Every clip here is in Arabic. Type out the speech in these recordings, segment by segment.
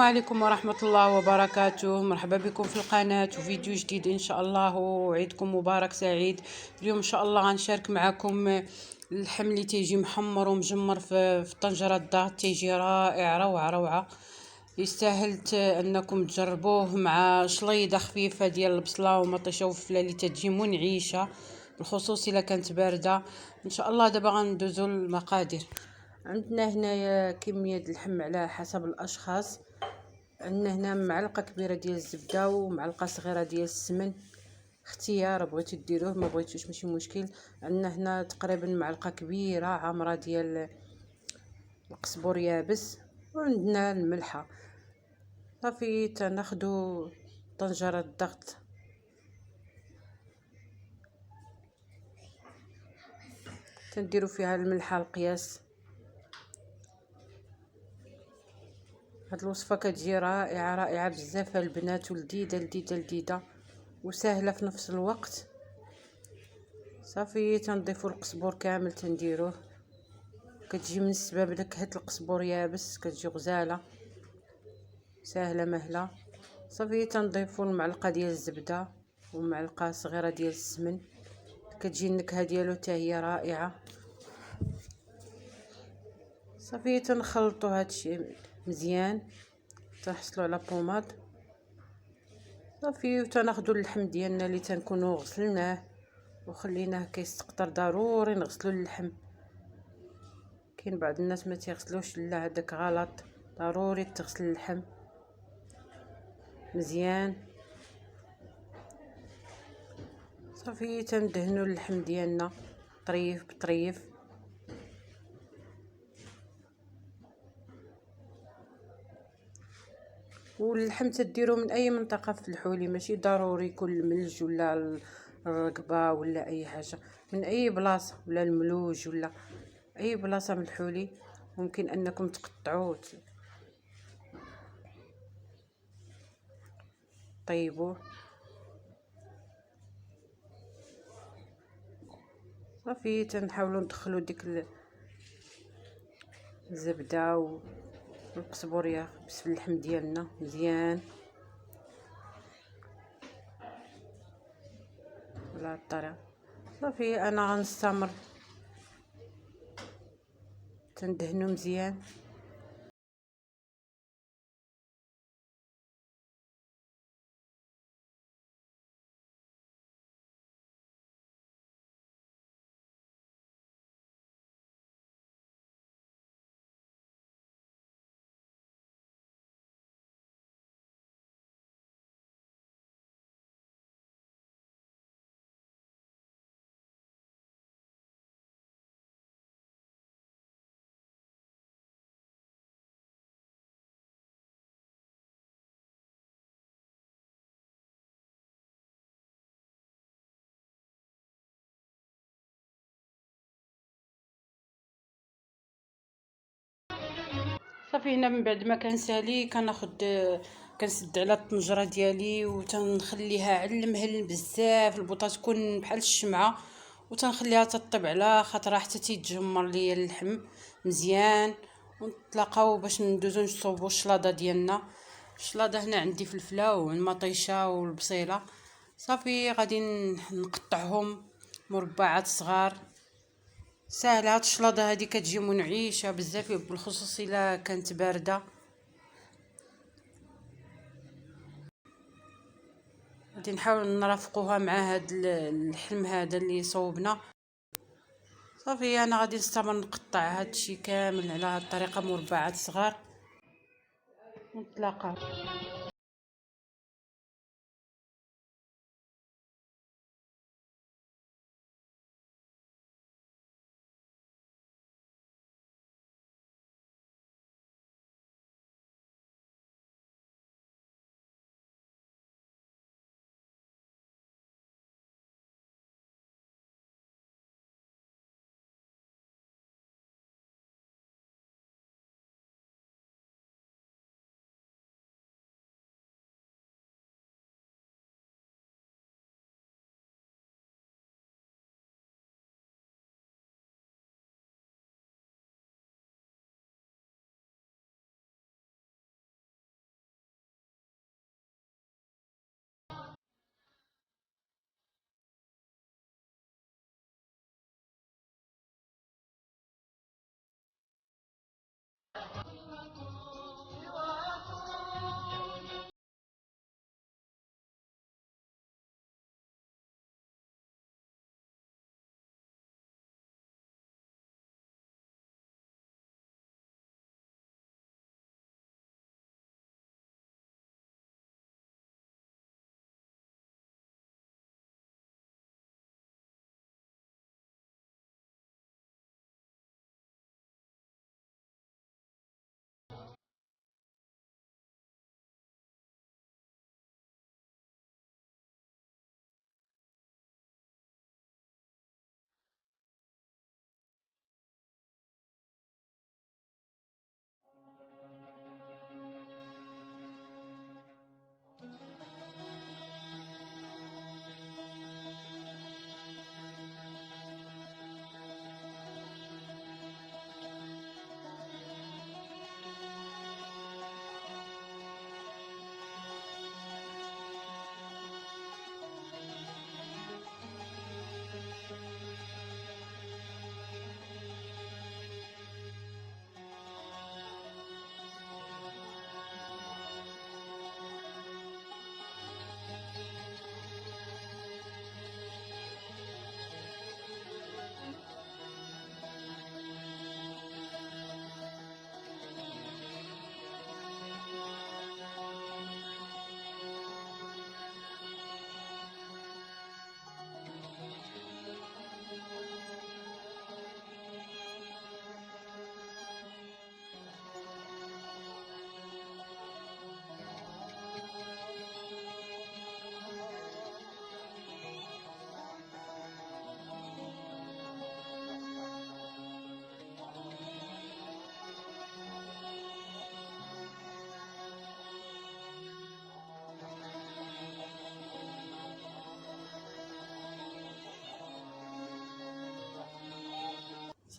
عليكم ورحمة الله وبركاته. مرحبا بكم في القناة وفيديو جديد إن شاء الله، وعيدكم مبارك سعيد. اليوم إن شاء الله غنشارك معكم اللحم اللي تيجي محمر ومجمر في طنجرة الضغط. تيجي رائع، روعة روعة، يستاهل انكم تجربوه مع شليضه خفيفه ديال البصله ومطيشه وفلفله اللي تجي منعشه، بالخصوص الا كانت بارده. ان شاء الله دابا غندوزو المقادير. عندنا هنايا كميه اللحم على حسب الاشخاص. عندنا هنا معلقه كبيره ديال الزبده ومعلقه صغيره ديال السمن، اختيار، بغيتو ديروه ما بغيتوش ماشي مشكل. عندنا هنا تقريبا معلقه كبيره عامره ديال القزبر يابس، وعندنا الملحه. صافي تناخدو طنجرة الضغط، تنديرو فيها الملحة القياس. هاد الوصفة كتجي رائعة رائعة بزاف البنات، ولذيذة لذيذة لذيذة وسهلة في نفس الوقت. صافي تنضيفو القزبر كامل تنديروه، كتجي من السباب نكهة القزبر يابس، كتجي غزالة سهلة مهلة. صافي تنضيفو المعلقة ديال الزبدة ومعلقة صغيرة ديال السمن، كتجي النكهة ديالو حتى هي رائعة. صافي تنخلطو هادشي مزيان، تنحصلو على بوماط. صافي وتناخدو اللحم ديالنا اللي تنكونو غسلناه وخليناه كيستقطر. ضروري نغسلو اللحم، كاين بعض الناس ما تيغسلوش، لا هذاك غلط، ضروري تغسل اللحم مزيان. صافي تندهنو اللحم ديالنا طريف بطريف. واللحم تديرو من اي منطقه في الحولي، ماشي ضروري يكون الملج ولا الرقبه ولا اي حاجه، من اي بلاصه، ولا الملوج ولا اي بلاصه من الحولي ممكن انكم تقطعوه طيبوه. صافي تنحاولوا ندخلوا ديك الزبده والقزبر يابس في اللحم ديالنا مزيان على الطريقه. صافي انا غنستمر تندهنو مزيان. صافي هنا من بعد ما كنسالي كنسد على الطنجره ديالي وتنخليها على المهل بزاف، البوطه تكون بحال الشمعه، وتنخليها تطيب على خاطرها حتى تيتجمر ليا اللحم مزيان. ونتلاقاو باش ندوزو نصوبو الشلاضه ديالنا. الشلاضه هنا عندي فلفله والمطيشه والبصيله. صافي غادي نقطعهم مربعات صغار. ساهله هاد الشلاضه هادي، كتجي منعشه بزاف بالخصوص الا كانت بارده. غادي نحاول نرافقوها مع هاد اللحم هذا اللي صوبنا. صافي انا غادي نستمر نقطع هادشي كامل على هاد الطريقه مربعات صغار. نتلاقاو.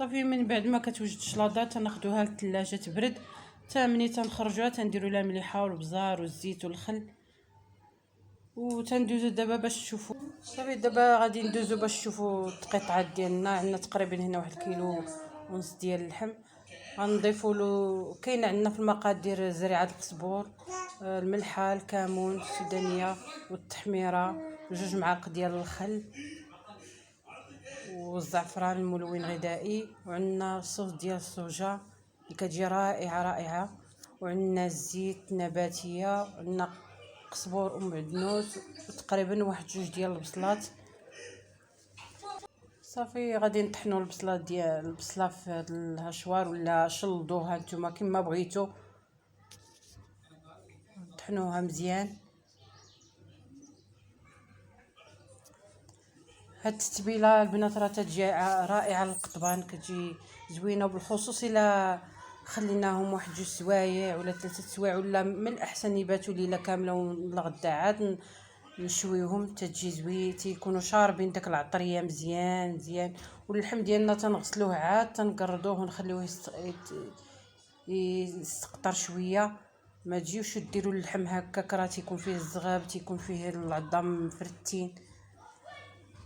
صافي من بعد ما كتوجد الشلاضه تناخذوها للثلاجه تبرد، حتى ملي تنخرجوها تنديروا لها مليحه والبزار والزيت والخل. وتندوزو دابا باش تشوفوا. صافي دابا غادي ندوزو باش تشوفوا القطعات ديالنا. عندنا تقريبا هنا 1 كيلو ونص ديال اللحم. غنضيفوا له، كاين عندنا في المقادير زريعه القزبور، الملحه، الكمون، السودانيه والتحميره، 2 معالق ديال الخل والزعفران الملون الغذائي. وعندنا الصوص ديال الصوجه اللي كتجي رائعه رائعه. وعندنا الزيت نباتيه، عندنا قزبور معدنوس، وتقريبا 1 2 ديال البصلات. صافي غادي نطحنوا البصله في هاد الهشوار ولا شلضوها نتوما كما بغيتو، طحنوها مزيان. هاد التتبيله البنات راه تجي رائعه للقضبان، كتجي زوينه، وبالخصوص الا خليناهم 1 2 سوايع ولا 3 سوايع، ولا من الاحسن يباتوا ليله كامله والغدا عاد نشويوهم تتجي زوين، تيكونوا شاربين داك العطريه مزيان مزيان. واللحم ديالنا تنغسلوه عاد تنقردوه ونخليوه يستقطر شويه. ما تجيوش ديروا اللحم هكاك، راه تيكون فيه الزغاب، تيكون فيه العظام مفرتين،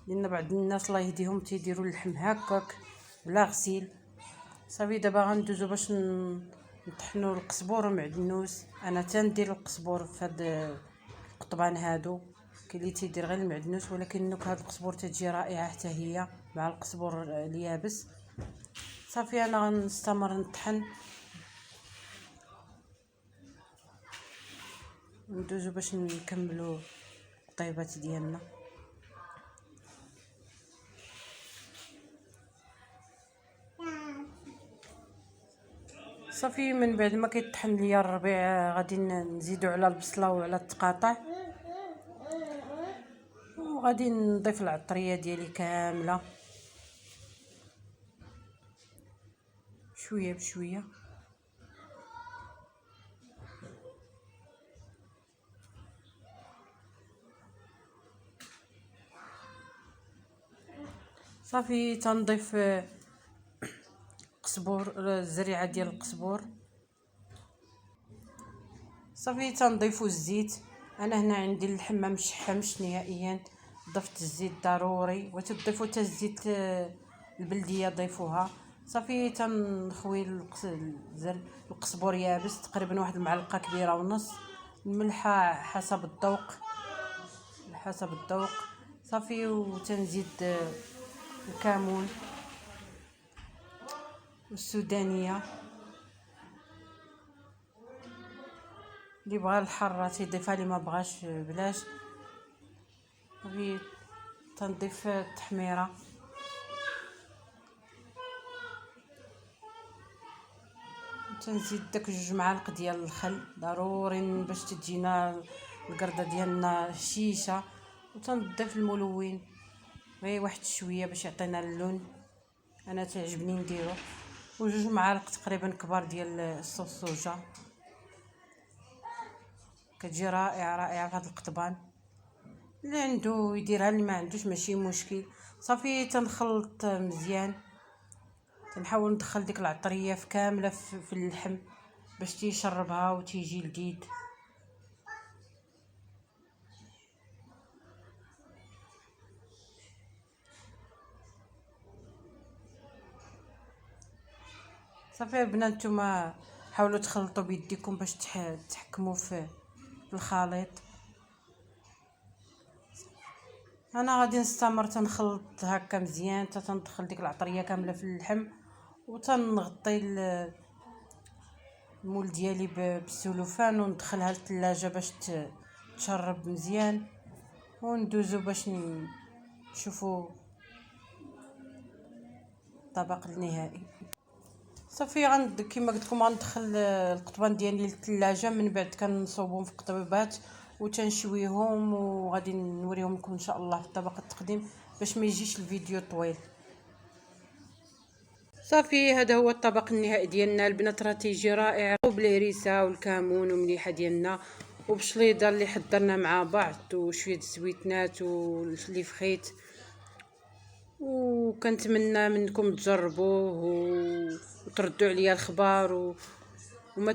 لان بعض الناس الله يهديهم تيديروا اللحم هكاك بلا غسيل. صافي دابا غندوزو باش نطحنوا القزبور والمعدنوس. انا تندير القزبور في هاد القطبان هادو، كاين اللي تيدير غير المعدنوس، ولكن هاد القزبور تجي رائعه حتى هي مع القزبور اليابس. صافي انا غنستمر نطحن، ندوزو باش نكملوا الطيبات ديالنا. صافي من بعد ما كيطحن ليا الربيع غادي نزيدو على البصله وعلى التقاطع، وغادي نضيف العطريه ديالي كامله شويه بشويه. صافي تنضيف قزبور، الزريعه ديال القزبور. صافي تنضيفوا الزيت. انا هنا عندي اللحم ما مشحمش نهائيا، ضفت الزيت ضروري، وتضيفوا حتى الزيت البلديه ضيفوها. صافي تنخوي القزبور يابس، تقريبا 1 المعلقه كبيره ونص. الملحه حسب الذوق حسب الذوق. صافي وتنزيد الكمون والسودانيه، اللي بغى الحاره تيضيفها، اللي ما بغاش بلاش. صافي تنضيف التحميره، تنزيد داك 2 معالق ديال الخل ضروري باش تجينا القرده ديالنا هشيشه. وتنضيف الملون غير واحد شويه باش يعطينا اللون، انا تعجبني نديرو. و2 معالق تقريبا كبار ديال الصوص صوجا، كتجي رائعه رائعه في هذا القطبان. اللي عنده يديرها، اللي ما عندوش ماشي مشكل. صافي تنخلط مزيان، تنحاول ندخل ديك العطريه في كامله في اللحم باش تيشربها وتيجي لذيذ. صافي البنات نتوما حاولوا تخلطوا بيديكم باش تحكموا في الخليط. انا غادي نستمر تنخلط هكا مزيان حتى تندخل ديك العطريه كامله في اللحم، وتنغطي المول ديالي بالسلوفان وندخلها للثلاجه باش تشرب مزيان. وندوزو باش نشوفوا الطبق النهائي. صافي كما قلت لكم غندخل القطبان ديالي للثلاجه، من بعد كنصوبهم في قطبيبات وتنشويهم، وغادي نوريهم لكم ان شاء الله في الطبق التقديم باش ما يجيش الفيديو طويل. صافي هذا هو الطبق النهائي ديالنا البنات، راه تيجي رائع بالهريسه والكمون ومليحه ديالنا وبشليضه اللي حضرنا مع بعض وشويه زويتنات واللي فخيت. وكنتمنى منكم تجربوه وتردوا عليا الخبار وما